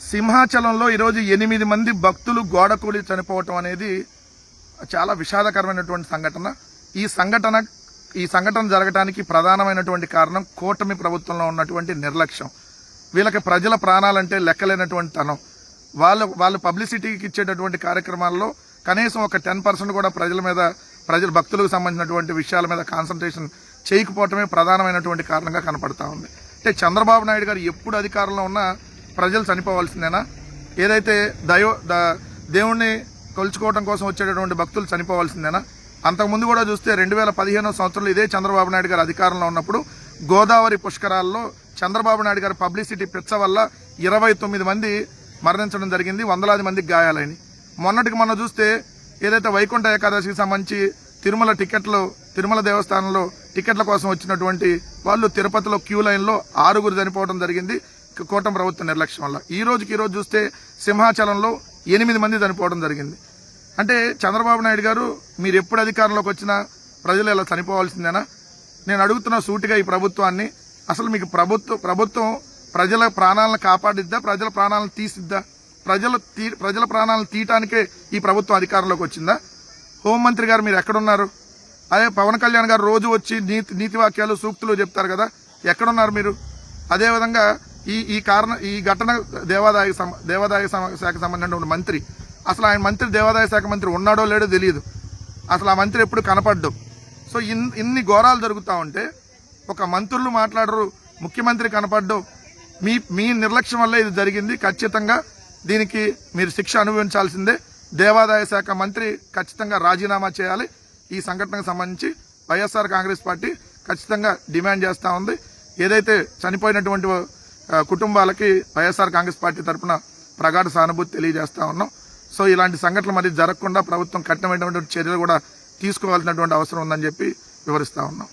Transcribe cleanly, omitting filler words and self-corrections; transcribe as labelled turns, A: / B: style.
A: సింహాచలంలో ఈరోజు 8 మంది భక్తులు గోడకూలి చనిపోవటం అనేది చాలా విషాదకరమైనటువంటి సంఘటన. ఈ సంఘటన జరగడానికి ప్రధానమైనటువంటి కారణం కూటమి ప్రభుత్వంలో ఉన్నటువంటి నిర్లక్ష్యం. వీళ్ళకి ప్రజల ప్రాణాలంటే లెక్కలేనటువంటి తనం. వాళ్ళు పబ్లిసిటీకి ఇచ్చేటటువంటి కార్యక్రమాల్లో కనీసం ఒక 10% కూడా ప్రజల భక్తులకు సంబంధించినటువంటి విషయాల మీద కాన్సన్ట్రేషన్ చేయకపోవటమే ప్రధానమైనటువంటి కారణంగా కనపడతా ఉంది. అంటే చంద్రబాబు నాయుడు గారు ఎప్పుడు అధికారంలో ఉన్నా ప్రజలు చనిపోవాల్సిందేనా? ఏదైతే దేవుణ్ణి కొలుచుకోవడం కోసం వచ్చేటటువంటి భక్తులు చనిపోవాల్సిందేనా? అంతకుముందు కూడా చూస్తే 2015 సంవత్సరంలో ఇదే చంద్రబాబు నాయుడు గారు అధికారంలో ఉన్నప్పుడు గోదావరి పుష్కరాల్లో చంద్రబాబు నాయుడు గారి పబ్లిసిటీ పిచ్చ వల్ల 29 మంది మరణించడం జరిగింది, వందలాది మందికి గాయాలని. మొన్నటికి మొన్న చూస్తే ఏదైతే వైకుంఠ ఏకాదశికి సంబంధించి తిరుమల దేవస్థానంలో టికెట్ల కోసం వచ్చినటువంటి వాళ్ళు తిరుపతిలో క్యూ లైన్లో 6 చనిపోవడం జరిగింది కూటమి ప్రభుత్వ నిర్లక్ష్యం వల్ల. ఈ రోజు చూస్తే సింహాచలంలో 8 మంది చనిపోవడం జరిగింది. అంటే చంద్రబాబు నాయుడు గారు మీరు ఎప్పుడు అధికారంలోకి వచ్చినా ప్రజలు ఇలా చనిపోవాల్సిందేనా? నేను అడుగుతున్న సూటిగా ఈ ప్రభుత్వాన్ని, అసలు మీకు ప్రభుత్వం ప్రజల ప్రాణాలను కాపాడిద్దా, ప్రజల ప్రాణాలను తీసిద్దా? ప్రజల ప్రాణాలను తీయటానికే ఈ ప్రభుత్వం అధికారంలోకి వచ్చిందా? హోంమంత్రి గారు మీరు ఎక్కడున్నారు? అదే పవన్ కళ్యాణ్ గారు రోజు వచ్చి నీతి వాక్యాలు సూక్తులు చెప్తారు కదా, ఎక్కడున్నారు మీరు? అదేవిధంగా ఈ ఘటన దేవాదాయ శాఖ సంబంధించిన మంత్రి, అసలు ఆయన మంత్రి దేవాదాయ శాఖ మంత్రి ఉన్నాడో లేడో తెలియదు. అసలు ఆ మంత్రి ఎప్పుడు కనపడ్డు. సో ఇన్ని ఘోరాలు జరుగుతూ ఉంటే ఒక మంత్రులు మాట్లాడరు, ముఖ్యమంత్రి కనపడ్డు. మీ నిర్లక్ష్యం వల్ల ఇది జరిగింది. ఖచ్చితంగా దీనికి మీరు శిక్ష అనుభవించాల్సిందే. దేవాదాయ శాఖ మంత్రి ఖచ్చితంగా రాజీనామా చేయాలి. ఈ సంఘటనకు సంబంధించి వైఎస్ఆర్ కాంగ్రెస్ పార్టీ ఖచ్చితంగా డిమాండ్ చేస్తూ ఉంది. ఏదైతే చనిపోయినటువంటి కుటుంబాలకి వైఎస్ఆర్ కాంగ్రెస్ పార్టీ తరఫున ప్రగాఢ సానుభూతి తెలియజేస్తా ఉన్నాం. సో ఇలాంటి సంఘటనలు మరి జరగకుండా ప్రభుత్వం కఠినమైనటువంటి చర్యలు కూడా తీసుకోవాల్సినటువంటి అవసరం ఉందని చెప్పి వివరిస్తా ఉన్నాం.